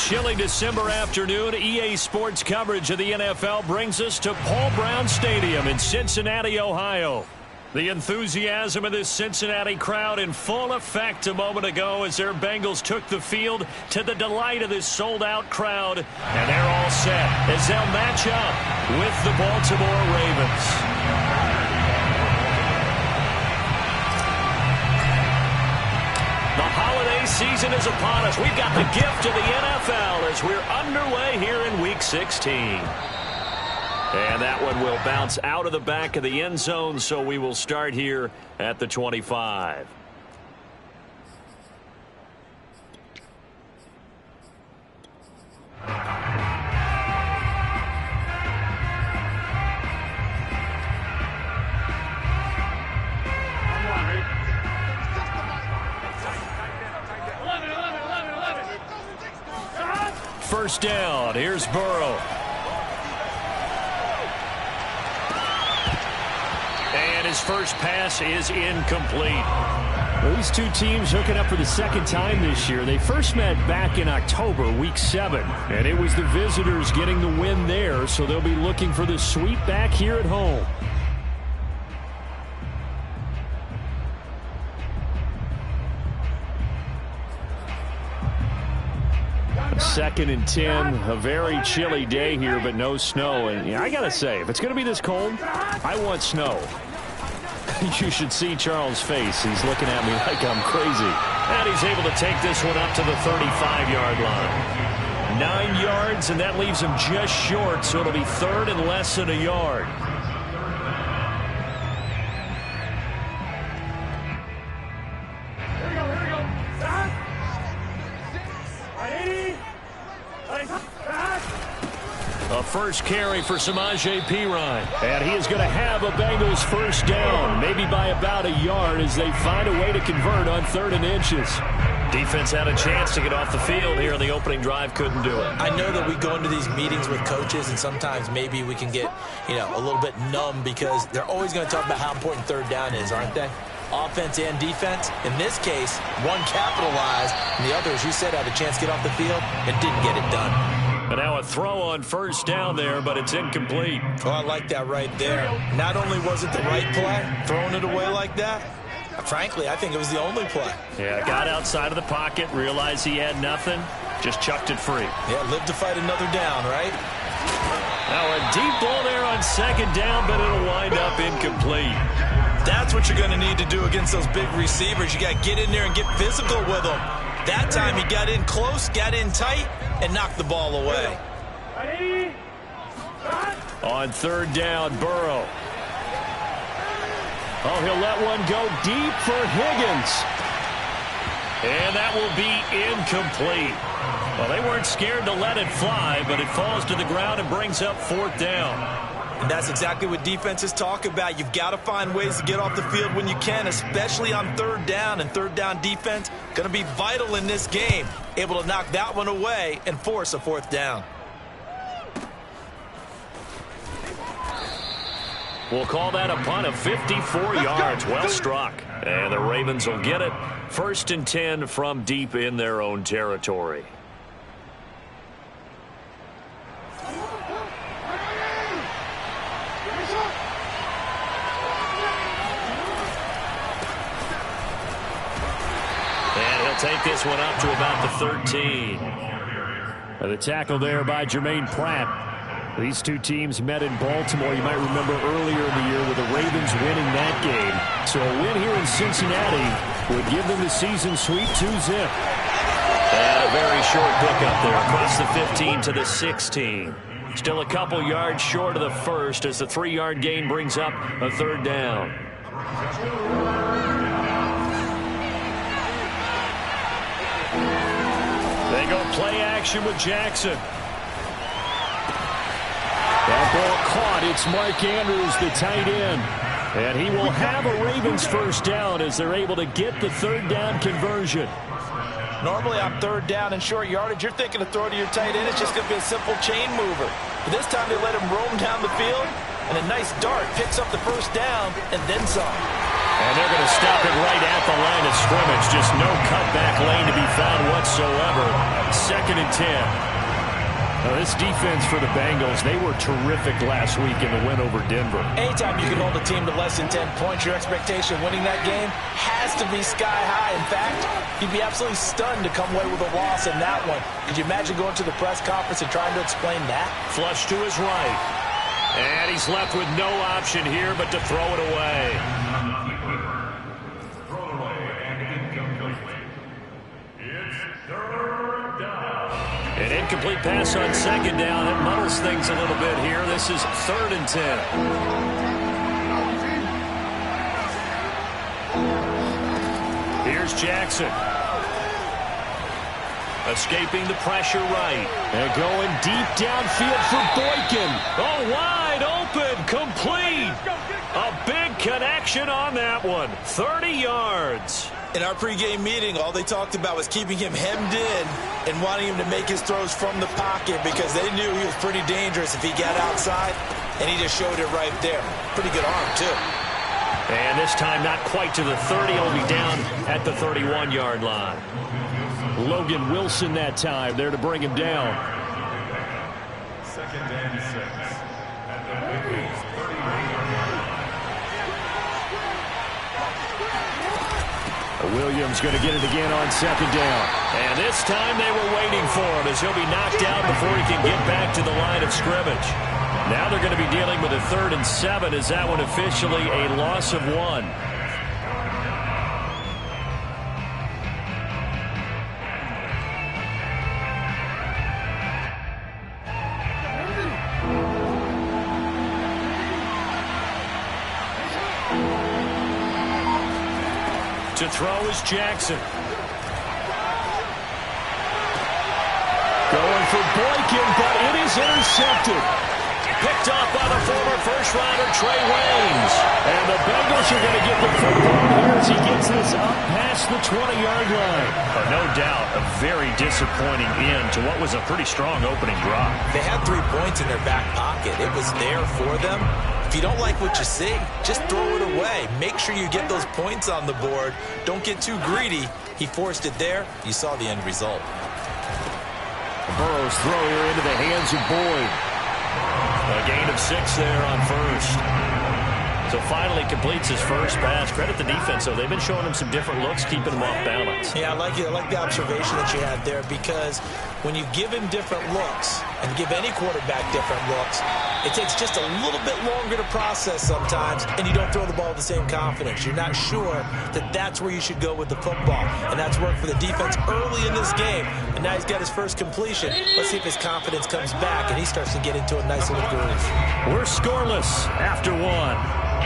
chilly December afternoon, EA Sports coverage of the NFL brings us to Paul Brown Stadium in Cincinnati, Ohio. The enthusiasm of this Cincinnati crowd in full effect a moment ago as their Bengals took the field to the delight of this sold-out crowd. And they're all set as they'll match up with the Baltimore Ravens. The holiday season is upon us. We've got the gift of the NFL as we're underway here in Week 16. And that one will bounce out of the back of the end zone, so we will start here at the 25. First down, here's Burrow. And his first pass is incomplete. These two teams hooking up for the second time this year. They first met back in October, Week 7. And it was the visitors getting the win there, so they'll be looking for the sweep back here at home. Second and 10, a very chilly day here, but no snow. And I got to say, if it's going to be this cold, I want snow. You should see Charles' face. He's looking at me like I'm crazy. And he's able to take this one up to the 35-yard line. 9 yards, and that leaves him just short, so it'll be third and less than a yard. A first carry for Samaje Perine. And he is going to have a Bengals first down, maybe by about a yard as they find a way to convert on 3rd and inches. Defense had a chance to get off the field here in the opening drive, couldn't do it. I know that we go into these meetings with coaches, and sometimes maybe we can get, a little bit numb because they're always going to talk about how important 3rd down is, aren't they? Offense and defense. In this case, one capitalized, and the other, as you said, had a chance to get off the field and didn't get it done. And now a throw on first down there, but it's incomplete. Oh, I like that right there. Not only was it the right play, throwing it away like that, frankly, I think it was the only play. Yeah, got outside of the pocket, realized he had nothing, just chucked it free. Yeah, live to fight another down, right? Now a deep ball there on second down, but it'll wind up incomplete. That's what you're going to need to do against those big receivers. You got to get in there and get physical with them. That time he got in close, got in tight, and knocked the ball away. On 3rd down, Burrow. Oh, he'll let one go deep for Higgins. And that will be incomplete. Well, they weren't scared to let it fly, but it falls to the ground and brings up 4th down. And that's exactly what defenses talk about. You've got to find ways to get off the field when you can, especially on 3rd down. And 3rd down defense going to be vital in this game. Able to knock that one away and force a 4th down. We'll call that a punt of 54 yards. Well struck. And the Ravens will get it. 1st and 10 from deep in their own territory. Take this one up to about the 13. The tackle there by Jermaine Pratt. These two teams met in Baltimore. You might remember earlier in the year with the Ravens winning that game. So a win here in Cincinnati would give them the season sweep 2-zip. And a very short pickup there across the 15 to the 16. Still a couple yards short of the first as the 3-yard gain brings up a 3rd down. They go play action with Jackson. That ball caught. It's Mark Andrews, the tight end. And he will have a Ravens first down as they're able to get the 3rd down conversion. Normally on 3rd down and short yardage, you're thinking to throw to your tight end. It's just going to be a simple chain mover. But this time they let him roam down the field, and a nice dart picks up the first down and then some. And they're going to stop it right at the line of scrimmage. Just no cutback lane to be found whatsoever. 2nd and 10. Now, this defense for the Bengals, they were terrific last week in the win over Denver. Anytime you can hold a team to less than 10 points, your expectation winning that game has to be sky high. In fact, you'd be absolutely stunned to come away with a loss in that one. Could you imagine going to the press conference and trying to explain that? Flush to his right. And he's left with no option here but to throw it away. An incomplete pass on 2nd down. It muddles things a little bit here. This is 3rd and 10. Here's Jackson. Escaping the pressure right. And going deep downfield for Boykin. Oh, wide open. Complete. A big connection on that one. 30 yards. In our pregame meeting, all they talked about was keeping him hemmed in and wanting him to make his throws from the pocket because they knew he was pretty dangerous if he got outside, and he just showed it right there. Pretty good arm, too. And this time not quite to the 30. He'll be down at the 31-yard line. Logan Wilson that time there to bring him down. 2nd and 6 at the Bengals 30-yard line. Williams going to get it again on 2nd down. And this time they were waiting for him as he'll be knocked out before he can get back to the line of scrimmage. Now they're going to be dealing with a 3rd and 7 as that one officially a loss of 1. To throw is Jackson. Going for Boykin, but it is intercepted. Picked off by the former first-rounder Trey Waynes. And the Bengals are going to get the football here as he gets this up past the 20-yard line. No doubt a very disappointing end to what was a pretty strong opening drive. They had 3 points in their back pocket. It was there for them. If you don't like what you see, just throw it away. Make sure you get those points on the board. Don't get too greedy. He forced it there. You saw the end result. Burrow's throw here into the hands of Boyd. A gain of 6 there on 1st. So finally completes his first pass. Credit the defense, though. They've been showing him some different looks, keeping him off balance. Yeah, I like it. I like the observation that you had there because when you give him different looks and give any quarterback different looks, it takes just a little bit longer to process sometimes, and you don't throw the ball with the same confidence. You're not sure that that's where you should go with the football, and that's worked for the defense early in this game, and now he's got his first completion. Let's see if his confidence comes back, and he starts to get into a nice little groove. We're scoreless after 1.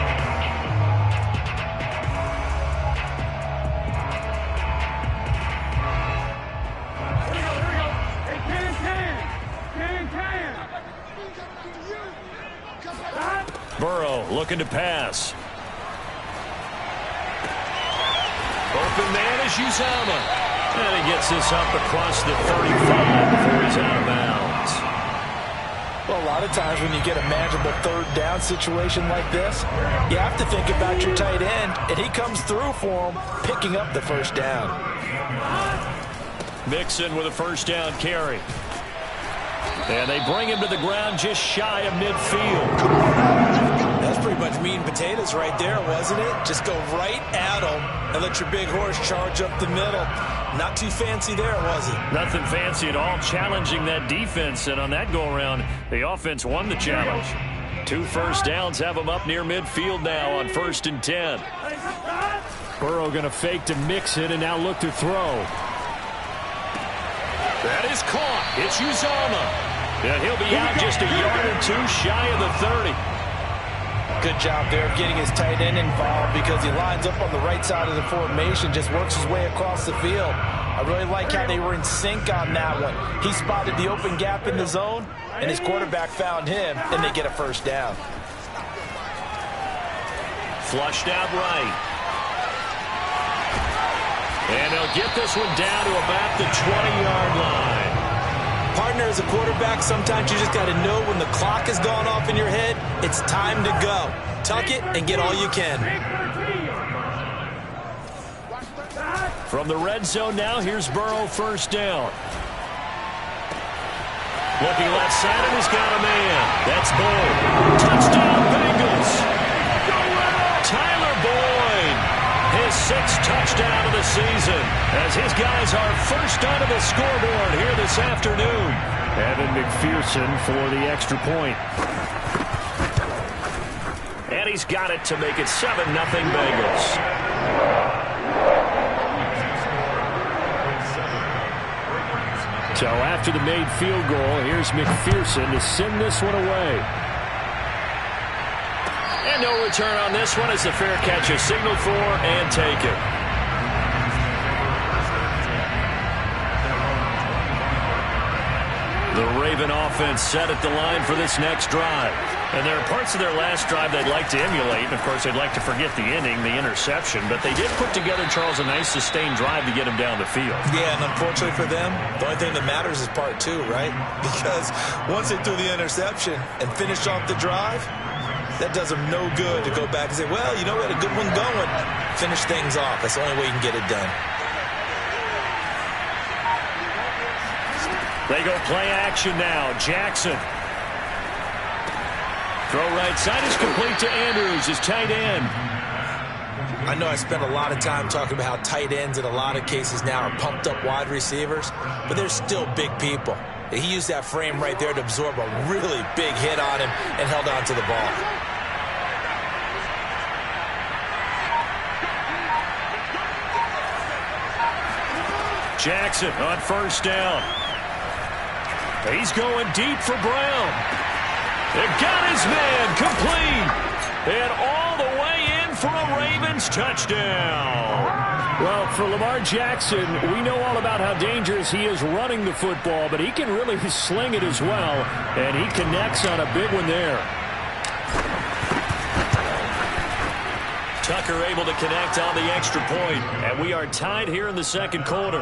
Burrow looking to pass. Open man is Uzama. And he gets this up across the 35 before he's out of bounds. Well, a lot of times when you get a manageable 3rd down situation like this, you have to think about your tight end, and he comes through for him, picking up the 1st down. Mixon with a 1st down carry. And they bring him to the ground just shy of midfield. That's pretty much meat and potatoes right there, wasn't it? Just go right at him and let your big horse charge up the middle. Not too fancy there, was it? Nothing fancy at all, challenging that defense. And on that go-around, the offense won the challenge. 2 first downs have them up near midfield now on 1st and 10. Burrow going to fake to Mixon and now look to throw. That is caught. It's Uzama. And he'll be out just a yard or 2 shy of the 30. Good job there of getting his tight end involved because he lines up on the right side of the formation, just works his way across the field. I really like how they were in sync on that one. He spotted the open gap in the zone, and his quarterback found him, and they get a 1st down. Flushed out right. And they'll get this one down to about the 20-yard line. Partner, as a quarterback, sometimes you just got to know when the clock has gone off in your head, it's time to go. Tuck it and get all you can. From the red zone now, here's Burrow, first down. Looking left side, and he's got a man. That's Boyd. Touchdown, Bengals. Tyler Boyd, his 6th touchdown of the season, as his guys are first onto the scoreboard here this afternoon. Evan McPherson for the extra point. And he's got it to make it 7-0 Bengals. So after the made field goal, here's McPherson to send this one away. And no return on this one as the fair catch is signaled for and taken. The Raven offense set at the line for this next drive. And there are parts of their last drive they'd like to emulate. And, of course, they'd like to forget the inning, the interception. But they did put together, Charles, a nice sustained drive to get him down the field. Yeah, and unfortunately for them, the only thing that matters is part 2, right? Because once they threw the interception and finished off the drive, that does them no good to go back and say, well, you know, we had a good one going. Finish things off. That's the only way you can get it done. They go play action now. Jackson. Throw right side is complete to Andrews, his tight end. I know I spent a lot of time talking about how tight ends in a lot of cases now are pumped up wide receivers, but they're still big people. He used that frame right there to absorb a really big hit on him and held on to the ball. Jackson on first down. He's going deep for Brown. They got his man complete. And all the way in for a Ravens touchdown. Well, for Lamar Jackson, we know all about how dangerous he is running the football, but he can really sling it as well, and he connects on a big one there. Tucker able to connect on the extra point, and we are tied here in the second quarter.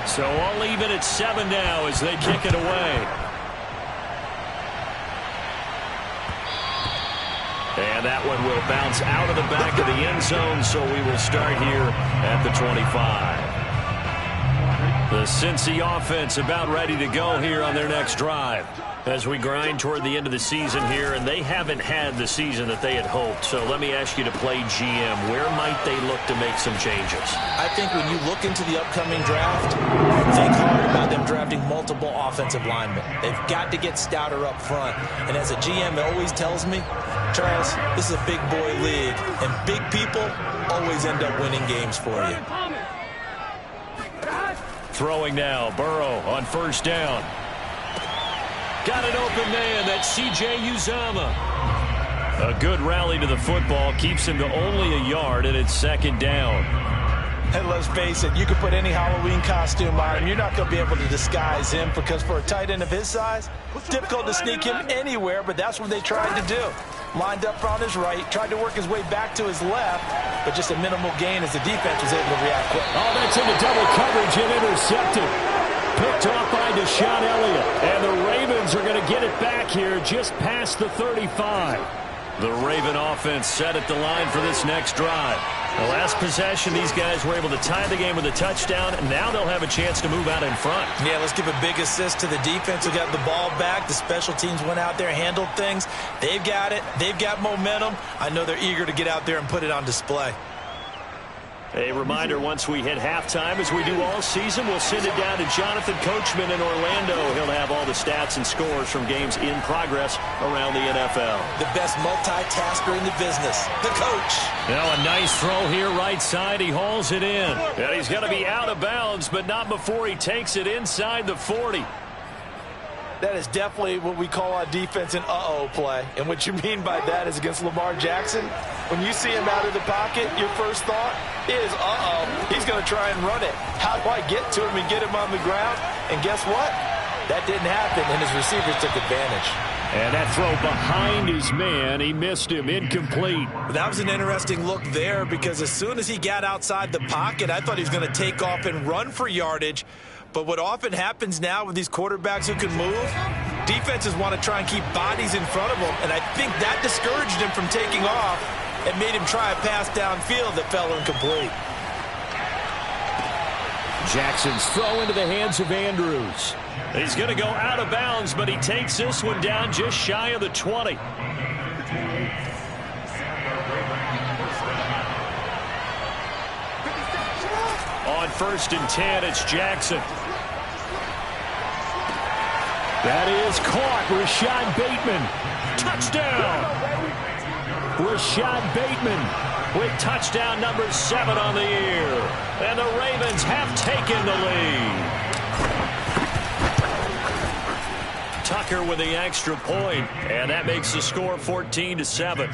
So all even at 7 now as they kick it away. And that one will bounce out of the back of the end zone, so we will start here at the 25. The Cincy offense about ready to go here on their next drive as we grind toward the end of the season here, and they haven't had the season that they had hoped. So let me ask you to play GM. Where might they look to make some changes? I think when you look into the upcoming draft, think hard about them drafting multiple offensive linemen. They've got to get stouter up front. And as a GM, it always tells me, Charles, this is a big boy league, and big people always end up winning games for you. Throwing now, Burrow on first down. Got an open man, that's C.J. Uzomah. A good rally to the football, keeps him to only a yard, and it's second down. And let's face it, you can put any Halloween costume on him. You're not going to be able to disguise him because for a tight end of his size, it's difficult to sneak him anywhere, but that's what they tried to do. Lined up on his right, tried to work his way back to his left, but just a minimal gain as the defense was able to react quick. Oh, that's into double coverage and intercepted. Picked off by Deshaun Elliott. And the Ravens are going to get it back here just past the 35. The Raven offense set at the line for this next drive. The last possession, these guys were able to tie the game with a touchdown, and now they'll have a chance to move out in front. Yeah, let's give a big assist to the defense who got the ball back. The special teams went out there, handled things. They've got it. They've got momentum. I know they're eager to get out there and put it on display. A reminder, once we hit halftime, as we do all season, we'll send it down to Jonathan Coachman in Orlando. He'll have all the stats and scores from games in progress around the NFL. The best multitasker in the business, the coach. Now a nice throw here right side. He hauls it in. And he's going to be out of bounds, but not before he takes it inside the 40. That is definitely what we call on defense an uh-oh play. And what you mean by that is against Lamar Jackson, when you see him out of the pocket, your first thought is, uh-oh, he's going to try and run it. How do I get to him and get him on the ground? And guess what? That didn't happen, and his receivers took advantage. And that throw behind his man, he missed him, incomplete. That was an interesting look there because as soon as he got outside the pocket, I thought he was going to take off and run for yardage. But what often happens now with these quarterbacks who can move, Defenses want to try and keep bodies in front of them, and I think that discouraged him from taking off and made him try a pass downfield that fell incomplete. Jackson's throw into the hands of Andrews. He's going to go out of bounds, but he takes this one down just shy of the 20. On 1st and 10, it's Jackson. That is caught. Rashad Bateman. Touchdown! Rashad Bateman with touchdown number 7 on the year. And the Ravens have taken the lead. Tucker with the extra point, and that makes the score 14-7.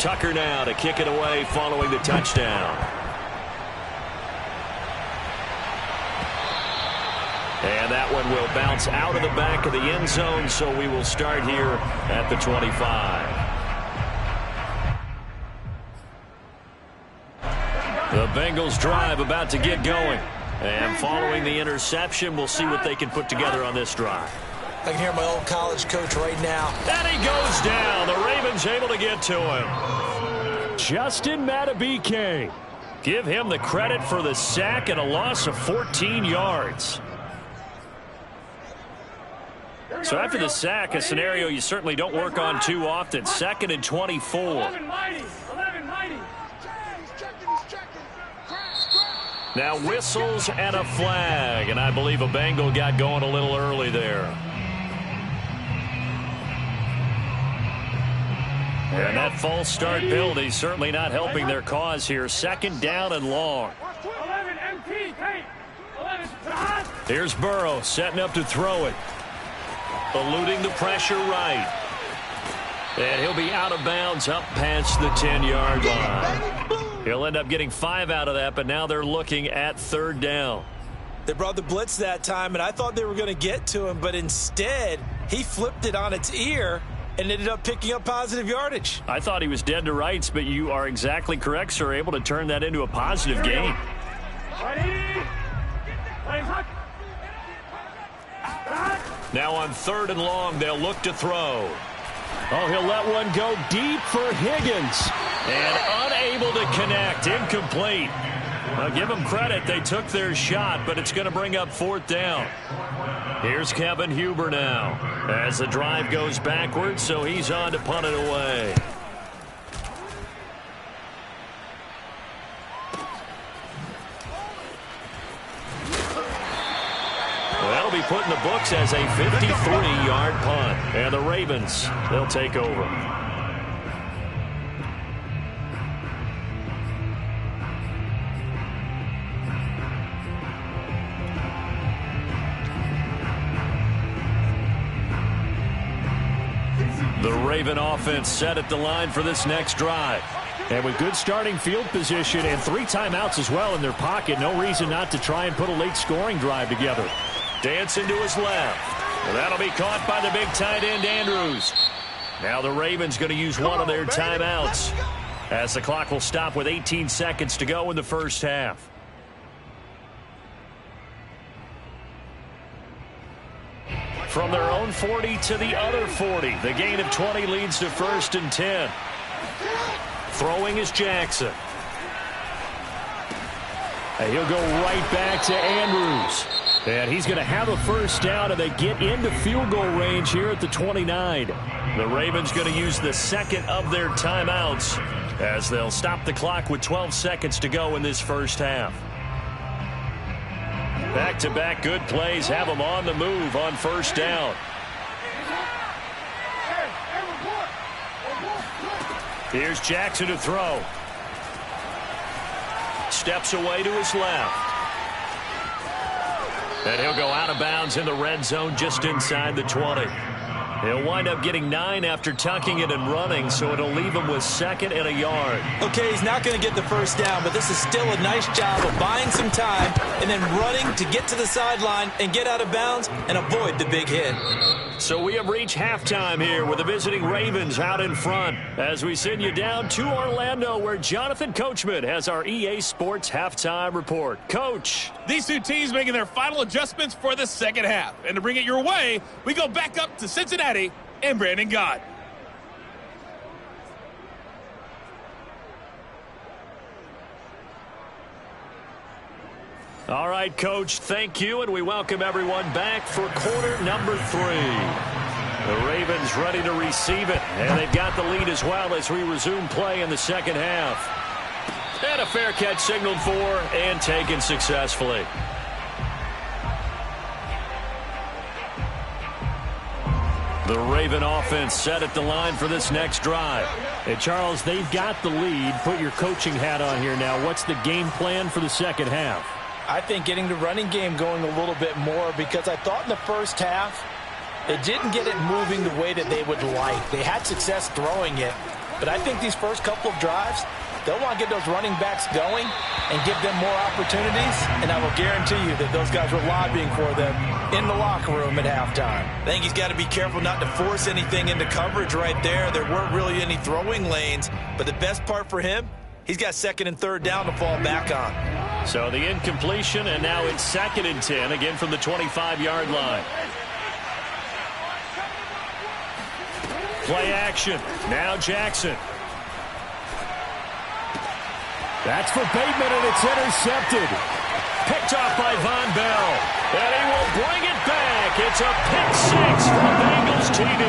Tucker now to kick it away following the touchdown. And that one will bounce out of the back of the end zone, so we will start here at the 25. The Bengals drive about to get going. And following the interception, we'll see what they can put together on this drive. I can hear my old college coach right now. And he goes down. The Ravens able to get to him. Justin Madubuike. Give him the credit for the sack and a loss of 14 yards. So after the sack, a scenario you certainly don't work on too often. 2nd and 24. Now whistles and a flag, and I believe a Bengal got going a little early there. And that false start penalty certainly not helping their cause here. 2nd down and long. Here's Burrow setting up to throw it. Eluding the pressure right. And he'll be out of bounds up past the 10-yard line. He'll end up getting 5 out of that, but now they're looking at 3rd down. They brought the blitz that time, and I thought they were going to get to him, but instead he flipped it on its ear and ended up picking up positive yardage. I thought he was dead to rights, but you are exactly correct, sir. Able to turn that into a positive gain. Now on 3rd and long, they'll look to throw. Oh, he'll let one go deep for Higgins. And unable to connect. Incomplete. I'll give them credit. They took their shot, but it's going to bring up 4th down. Here's Kevin Huber now as the drive goes backwards, so he's on to punt it away. That'll be put in the books as a 53-yard punt. And the Ravens, they'll take over. The Raven offense set at the line for this next drive. And with good starting field position and 3 timeouts as well in their pocket, no reason not to try and put a late scoring drive together. Dancing to his left. Well, that'll be caught by the big tight end, Andrews. Now the Ravens going to use one of their timeouts as the clock will stop with 18 seconds to go in the first half. From their own 40 to the other 40. The gain of 20 leads to 1st and 10. Throwing is Jackson. And he'll go right back to Andrews. And he's going to have a 1st down, and they get into field goal range here at the 29. The Ravens going to use the 2nd of their timeouts as they'll stop the clock with 12 seconds to go in this first half. Back-to-back good plays have them on the move on 1st down. Here's Jackson to throw. Steps away to his left. And he'll go out of bounds in the red zone just inside the 20. He'll wind up getting 9 after tucking it and running, so it'll leave him with 2nd and a yard. Okay, he's not going to get the 1st down, but this is still a nice job of buying some time and then running to get to the sideline and get out of bounds and avoid the big hit. So we have reached halftime here with the visiting Ravens out in front as we send you down to Orlando where Jonathan Coachman has our EA Sports halftime report. Coach. These two teams making their final adjustments for the second half. And to bring it your way, we go back up to Cincinnati and Brandon Gott. All right, Coach, thank you, and we welcome everyone back for quarter number 3. The Ravens ready to receive it, and they've got the lead as well as we resume play in the second half. And a fair catch signaled for and taken successfully. The Raven offense set at the line for this next drive. Hey, Charles, they've got the lead. Put your coaching hat on here now. What's the game plan for the second half? I think getting the running game going a little bit more because I thought in the first half they didn't get it moving the way that they would like. They had success throwing it, but I think these first couple of drives, they'll want to get those running backs going and give them more opportunities, and I will guarantee you that those guys were lobbying for them in the locker room at halftime. I think he's got to be careful not to force anything into coverage right there. There weren't really any throwing lanes, but the best part for him, he's got second and third down to fall back on. So the incompletion, and now it's 2nd and 10, again from the 25-yard line. Play action. Now Jackson. That's for Bateman, and it's intercepted. Picked off by Von Bell. And he will bring it back. It's a pick 6 for Bengals TD.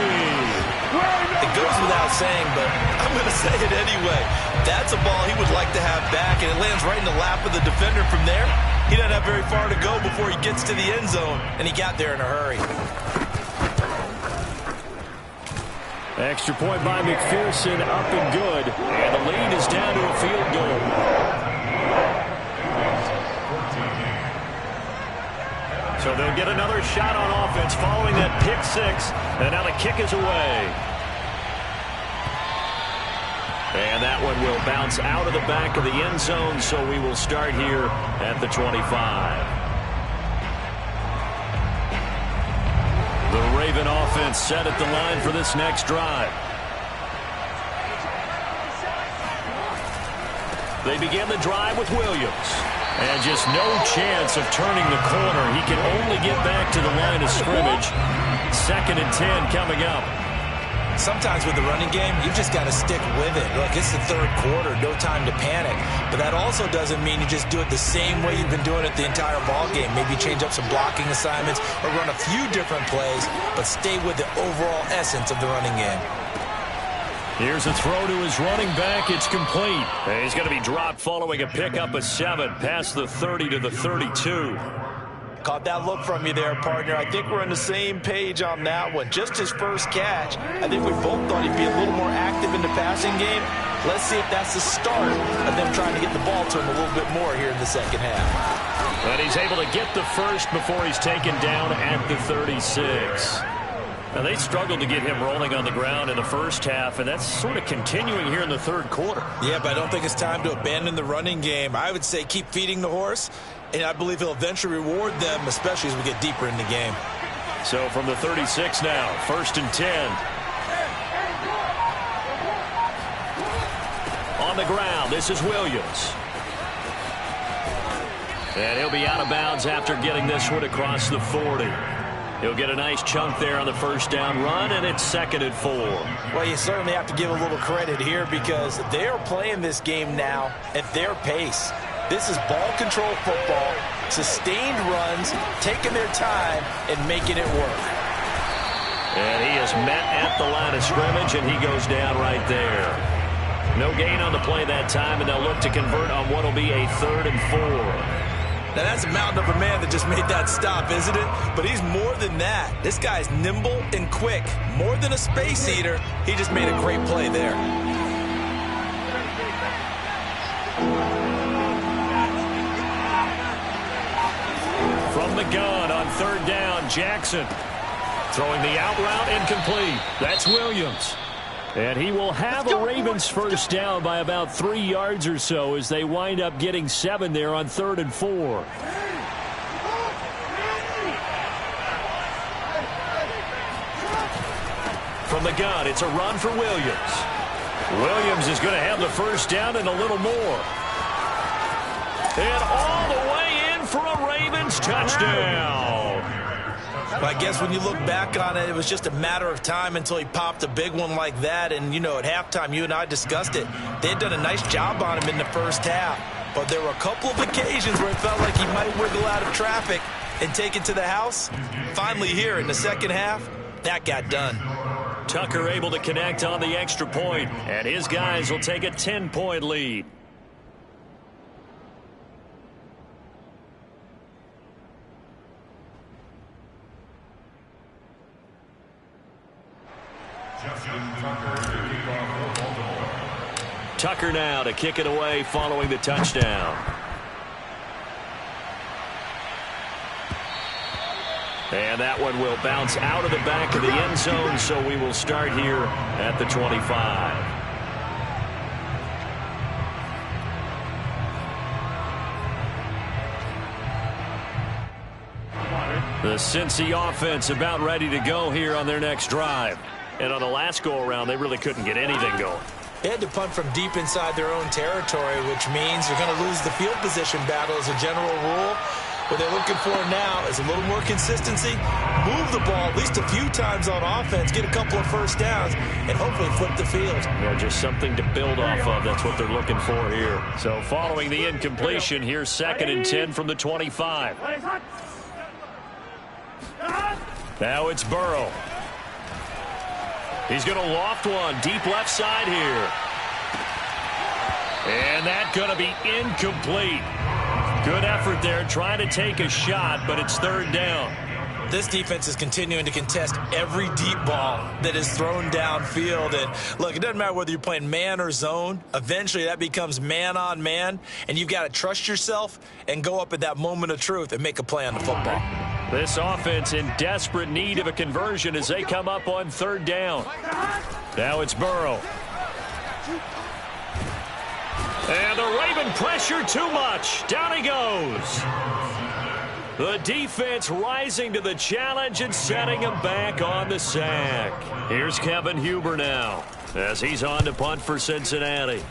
It goes without saying, but I'm going to say it anyway. That's a ball he would like to have back, and it lands right in the lap of the defender from there. He doesn't have very far to go before he gets to the end zone, and he got there in a hurry. Extra point by McPherson, up and good. And the lead is down to a field goal. So they'll get another shot on offense following that pick 6. And now the kick is away. And that one will bounce out of the back of the end zone, so we will start here at the 25. The Raven offense set at the line for this next drive. They begin the drive with Williams. And just no chance of turning the corner. He can only get back to the line of scrimmage. 2nd and 10 coming up. Sometimes with the running game, you've just got to stick with it. Look, it's the third quarter, no time to panic. But that also doesn't mean you just do it the same way you've been doing it the entire ball game. Maybe change up some blocking assignments or run a few different plays, but stay with the overall essence of the running game. Here's a throw to his running back. It's complete. And he's going to be dropped following a pickup of 7 past the 30 to the 32. Caught that look from you there, partner. I think we're on the same page on that one. Just his first catch. I think we both thought he'd be a little more active in the passing game. Let's see if that's the start of them trying to get the ball to him a little bit more here in the second half. But he's able to get the first before he's taken down at the 36. Now, they struggled to get him rolling on the ground in the first half, and that's sort of continuing here in the third quarter. Yeah, but I don't think it's time to abandon the running game. I would say keep feeding the horse, and I believe he'll eventually reward them, especially as we get deeper in the game. So from the 36 now, 1st and 10. On the ground, this is Williams. And he'll be out of bounds after getting this one across the 40. He'll get a nice chunk there on the first down run, and it's 2nd and 4. Well, you certainly have to give a little credit here because they are playing this game now at their pace. This is ball control football, sustained runs, taking their time, and making it work. And he is met at the line of scrimmage, and he goes down right there. No gain on the play that time, and they'll look to convert on what will be a 3rd and 4. Now, that's a mountain of a man that just made that stop, isn't it? But he's more than that. This guy's nimble and quick. More than a space eater, he just made a great play there. From the gun on 3rd down, Jackson. Throwing the out route incomplete. That's Williams. And he will have a Ravens first down by about 3 yards or so as they wind up getting 7 there on 3rd and 4. From the gun, it's a run for Williams. Williams is going to have the first down and a little more. And all the way in for a Ravens touchdown. Well, I guess when you look back on it, it was just a matter of time until he popped a big one like that. And, you know, at halftime, you and I discussed it. They had done a nice job on him in the first half. But there were a couple of occasions where it felt like he might wiggle out of traffic and take it to the house. Finally here in the second half, that got done. Tucker able to connect on the extra point, and his guys will take a 10-point lead. Tucker now to kick it away following the touchdown. And that one will bounce out of the back of the end zone, so we will start here at the 25. The Cincy offense about ready to go here on their next drive. And on the last go-around, they really couldn't get anything going. They had to punt from deep inside their own territory, which means you're going to lose the field position battle as a general rule. What they're looking for now is a little more consistency, move the ball at least a few times on offense, get a couple of first downs, and hopefully flip the field. Yeah, just something to build off of. That's what they're looking for here. So following the incompletion, here's 2nd and 10 from the 25. Now it's Burrow. He's going to loft one deep left side here. And that's going to be incomplete. Good effort there trying to take a shot, but it's 3rd down. This defense is continuing to contest every deep ball that is thrown downfield. And look, it doesn't matter whether you're playing man or zone. Eventually that becomes man on man, and you've got to trust yourself and go up at that moment of truth and make a play on the football. This offense in desperate need of a conversion as they come up on 3rd down. Now it's Burrow. And the Raven pressure too much. Down he goes. The defense rising to the challenge and setting him back on the sack. Here's Kevin Huber now as he's on to punt for Cincinnati.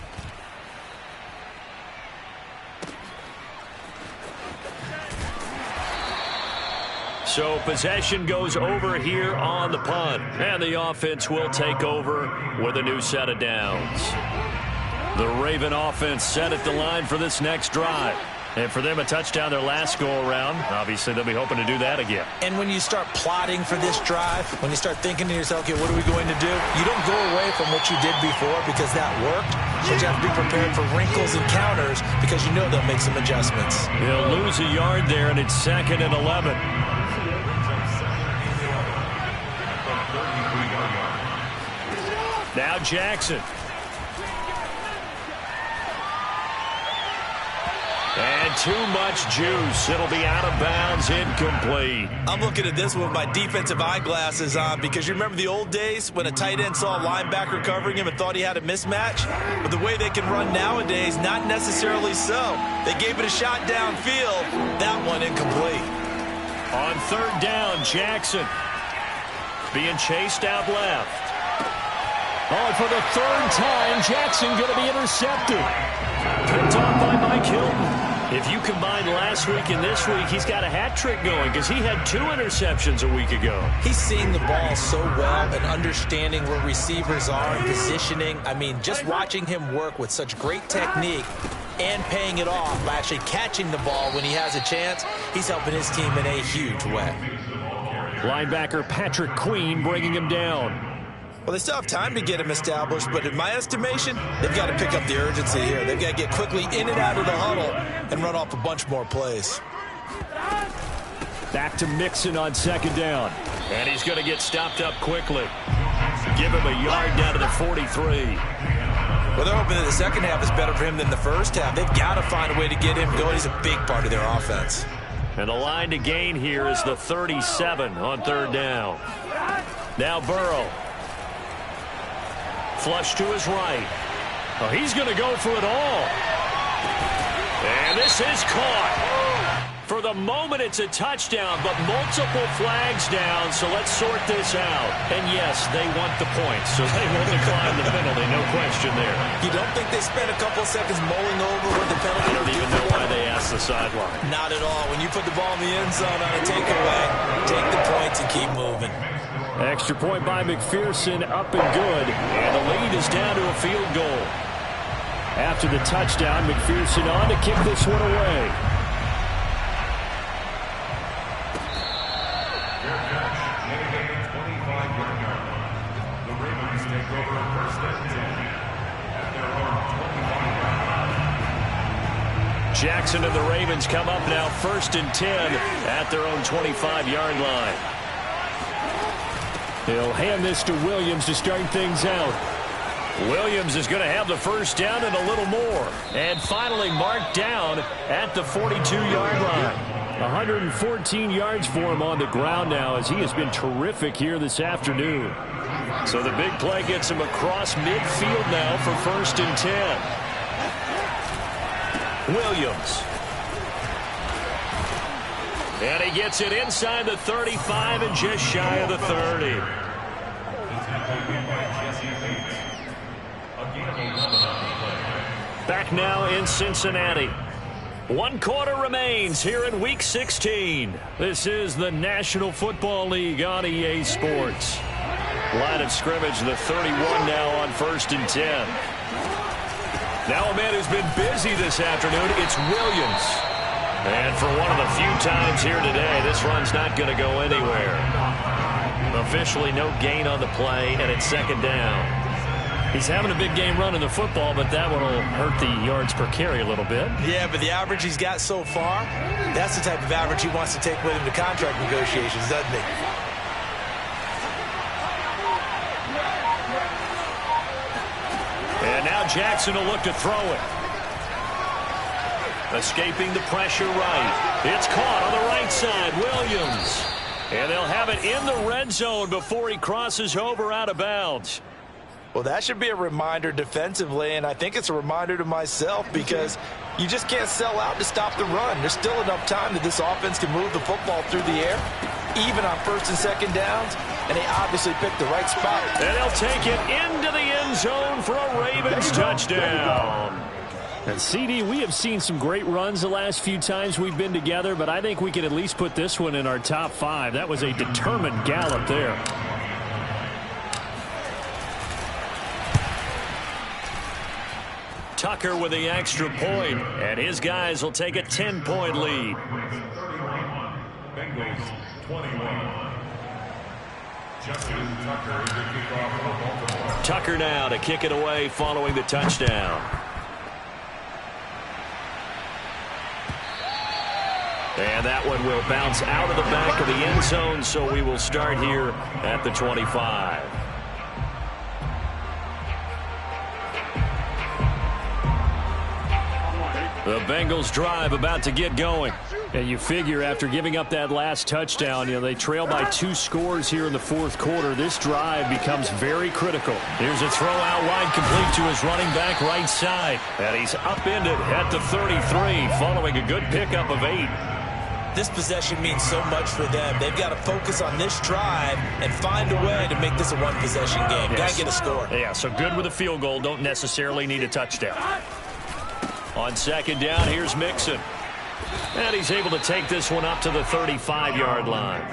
So possession goes over here on the punt. And the offense will take over with a new set of downs. The Raven offense set at the line for this next drive. And for them, a touchdown their last go-around. Obviously, they'll be hoping to do that again. And when you start plotting for this drive, when you start thinking to yourself, okay, what are we going to do? You don't go away from what you did before because that worked. But you have to be prepared for wrinkles and counters because you know they'll make some adjustments. They'll lose a yard there, and it's 2nd and 11. Now Jackson. And too much juice. It'll be out of bounds, incomplete. I'm looking at this with my defensive eyeglasses on because you remember the old days when a tight end saw a linebacker covering him and thought he had a mismatch? But the way they can run nowadays, not necessarily so. They gave it a shot downfield. That one incomplete. On 3rd down, Jackson being chased out left. Oh, for the 3rd time, Jackson going to be intercepted. Picked off by Mike Hilton. If you combine last week and this week, he's got a hat trick going because he had 2 interceptions a week ago. He's seeing the ball so well and understanding where receivers are and positioning. I mean, just watching him work with such great technique and paying it off by actually catching the ball when he has a chance, he's helping his team in a huge way. Linebacker Patrick Queen bringing him down. Well, they still have time to get him established, but in my estimation, they've got to pick up the urgency here. They've got to get quickly in and out of the huddle and run off a bunch more plays. Back to Mixon on 2nd down. And he's going to get stopped up quickly. Give him a yard down to the 43. Well, they're hoping that the second half is better for him than the first half. They've got to find a way to get him going. He's a big part of their offense. And the line to gain here is the 37 on 3rd down. Now Burrow. Flush to his right. Oh, he's going to go for it all. And this is caught. For the moment, it's a touchdown, but multiple flags down, so let's sort this out. And yes, they want the points, so they will decline the penalty, no question there. You don't think they spent a couple of seconds mulling over what the penalty? I don't even know why they asked the sideline. Not at all. When you put the ball in the end zone on a takeaway, take the points and keep moving. Extra point by McPherson, up and good. And the lead is down to a field goal. After the touchdown, McPherson on to kick this one away. Jackson and the Ravens come up now 1st and 10 at their own 25-yard line. He'll hand this to Williams to start things out. Williams is going to have the first down and a little more. And finally marked down at the 42-yard line. 114 yards for him on the ground now as he has been terrific here this afternoon. So the big play gets him across midfield now for 1st and 10. Williams. And he gets it inside the 35 and just shy of the 30. Back now in Cincinnati. 1 quarter remains here in Week 16. This is the National Football League on EA Sports. Line of scrimmage, the 31 now on 1st and 10. Now a man who's been busy this afternoon, it's Williams. And for one of the few times here today, this run's not going to go anywhere. Officially no gain on the play, and it's 2nd down. He's having a big game running the football, but that one will hurt the yards per carry a little bit. Yeah, but the average he's got so far, that's the type of average he wants to take with him to contract negotiations, doesn't he? And now Jackson will look to throw it. Escaping the pressure right. It's caught on the right side. Williams. And they'll have it in the red zone before he crosses over out of bounds. Well, that should be a reminder defensively, and I think it's a reminder to myself because you just can't sell out to stop the run. There's still enough time that this offense can move the football through the air, even on 1st and 2nd downs, and they obviously picked the right spot. And they'll take it into the end zone for a Ravens touchdown. And CD, we have seen some great runs the last few times we've been together, but I think we can at least put this one in our top 5. That was a determined gallop there. Tucker with the extra point, and his guys will take a 10-point lead. Bengals 21. Justin Tucker is the kickoff for Baltimore. Tucker now to kick it away following the touchdown. And that one will bounce out of the back of the end zone, so we will start here at the 25. The Bengals drive about to get going. And you figure after giving up that last touchdown, they trail by 2 scores here in the 4th quarter. This drive becomes very critical. Here's a throw out wide, complete to his running back right side. And he's upended at the 33 following a good pickup of 8. This possession means so much for them. They've got to focus on this drive and find a way to make this a one-possession game. Yes. Got to get a score. Yeah, so good with a field goal. Don't necessarily need a touchdown. On 2nd down, here's Mixon. And he's able to take this one up to the 35-yard line.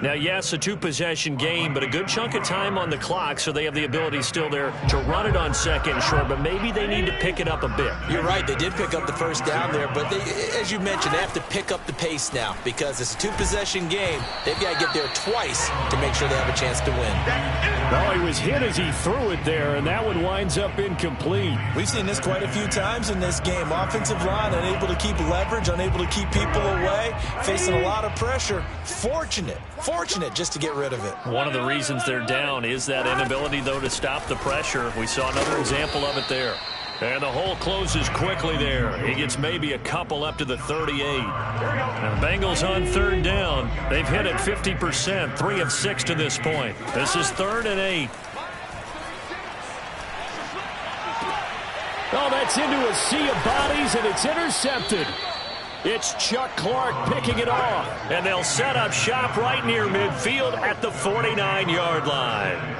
Now, yes, a 2-possession game, but a good chunk of time on the clock, so they have the ability still there to run it on 2nd and short, but maybe they need to pick it up a bit. You're right. They did pick up the first down there, but they, as you mentioned, they have to pick up the pace now because it's a 2-possession game. They've got to get there twice to make sure they have a chance to win. Well, he was hit as he threw it there, and that one winds up incomplete. We've seen this quite a few times in this game. Offensive line unable to keep leverage, unable to keep people away, facing a lot of pressure. Fortunate just to get rid of it. One of the reasons they're down is that inability, though, to stop the pressure. We saw another example of it there. And the hole closes quickly there. He gets maybe a couple up to the 38. And the Bengals on 3rd down. They've hit it 50%, 3 of 6 to this point. This is 3rd and 8. Oh, that's into a sea of bodies, and it's intercepted. It's Chuck Clark picking it off. And they'll set up shop right near midfield at the 49-yard line.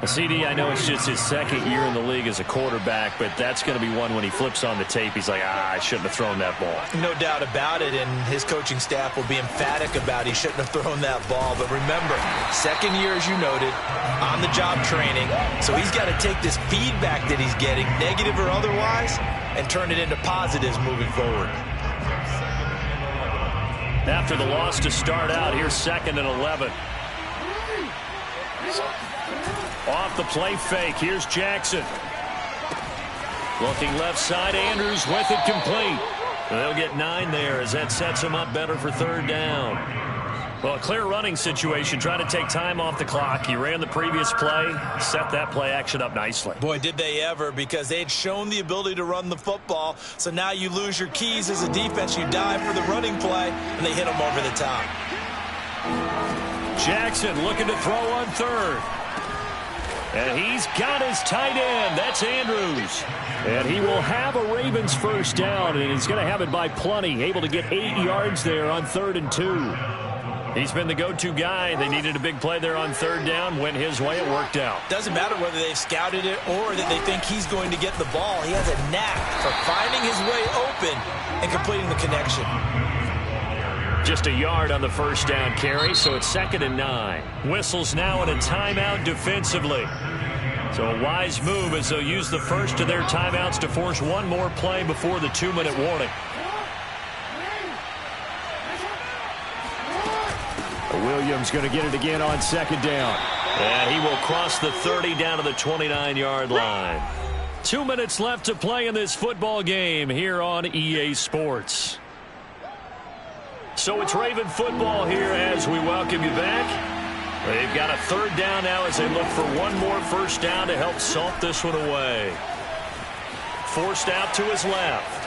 CD, I know it's just his second year in the league as a quarterback, but that's going to be one when he flips on the tape, he's like, I shouldn't have thrown that ball. No doubt about it, and his coaching staff will be emphatic about he shouldn't have thrown that ball. But remember, second year, as you noted, on-the-job training, so he's got to take this feedback that he's getting, negative or otherwise, and turn it into positives moving forward. After the loss to start out, here's 2nd and 11. Off the play fake, here's Jackson. Looking left side, Andrews with it complete. They'll get 9 there as that sets them up better for 3rd down. Well, a clear running situation, trying to take time off the clock. He ran the previous play, set that play action up nicely. Boy, did they ever, because they had shown the ability to run the football. So now you lose your keys as a defense. You dive for the running play, and they hit them over the top. Jackson looking to throw on 3rd. And he's got his tight end. That's Andrews. And he will have a Ravens 1st down, and he's going to have it by plenty. Able to get 8 yards there on 3rd and 2. He's been the go-to guy. They needed a big play there on 3rd down. Went his way. It worked out. Doesn't matter whether they've scouted it or that they think he's going to get the ball. He has a knack for finding his way open and completing the connection. Just a yard on the 1st down carry, so it's 2nd and 9. Whistles now in a timeout defensively. So a wise move as they'll use the first of their timeouts to force one more play before the 2-minute warning. Williams going to get it again on 2nd down. And he will cross the 30 down to the 29-yard line. 2 minutes left to play in this football game here on EA Sports. So it's Raven football here as we welcome you back. They've got a 3rd down now as they look for one more 1st down to help salt this one away. Forced out to his left.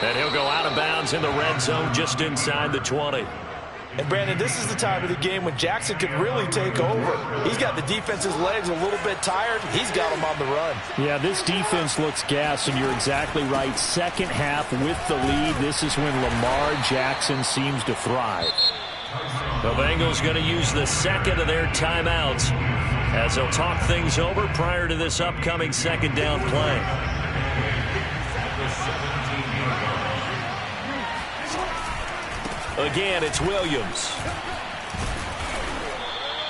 And he'll go out of bounds in the red zone just inside the 20. And, Brandon, this is the time of the game when Jackson could really take over. He's got the defense's legs a little bit tired. He's got them on the run. Yeah, this defense looks gassed, and you're exactly right. Second half with the lead, this is when Lamar Jackson seems to thrive. The Bengals going to use the 2nd of their timeouts as they'll talk things over prior to this upcoming 2nd down play. Again, it's Williams.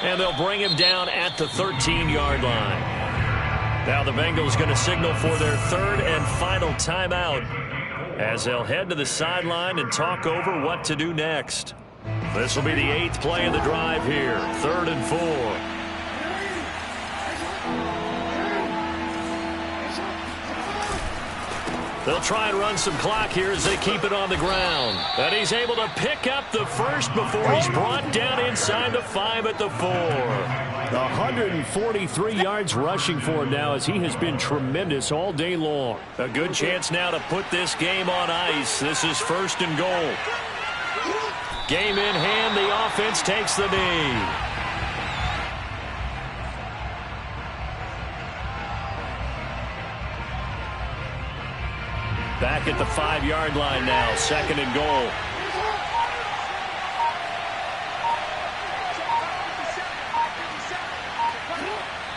And they'll bring him down at the 13-yard line. Now the Bengals going to signal for their 3rd and final timeout as they'll head to the sideline and talk over what to do next. This will be the 8th play of the drive here, 3rd and 4. They'll try and run some clock here as they keep it on the ground. And he's able to pick up the first before he's brought down inside the 5 at the 4. 143 yards rushing for him now as he has been tremendous all day long. A good chance now to put this game on ice. This is 1st and goal. Game in hand, the offense takes the knee. Back at the 5-yard line now, 2nd and goal.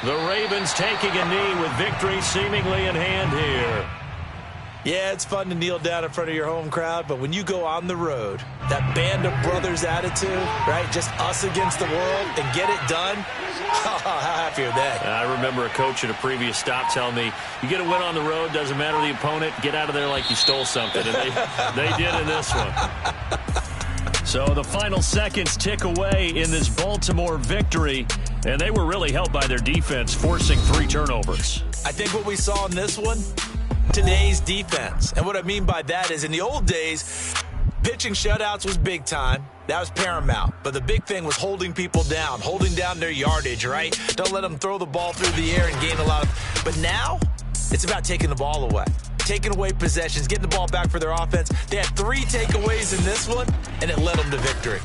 The Ravens taking a knee with victory seemingly in hand here. Yeah, it's fun to kneel down in front of your home crowd, but when you go on the road, that band of brothers attitude, right, just us against the world, and get it done, how happy are they? I remember a coach at a previous stop telling me, you get a win on the road, doesn't matter the opponent, get out of there like you stole something, and they did in this one. So the final seconds tick away in this Baltimore victory, and they were really helped by their defense, forcing 3 turnovers. I think what we saw in this one, today's defense. And what I mean by that is in the old days, pitching shutouts was big time. That was paramount. But the big thing was holding people down, holding down their yardage, right? Don't let them throw the ball through the air and gain a lot of... But now, it's about taking the ball away. Taking away possessions, getting the ball back for their offense. They had 3 takeaways in this one, and it led them to victory.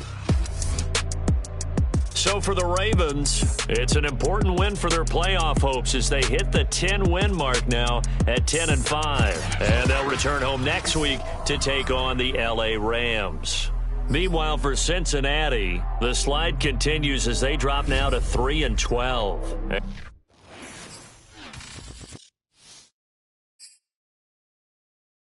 so for the Ravens, it's an important win for their playoff hopes as they hit the 10-win mark now at 10-5. And they'll return home next week to take on the L.A. Rams. Meanwhile, for Cincinnati, the slide continues as they drop now to 3-12.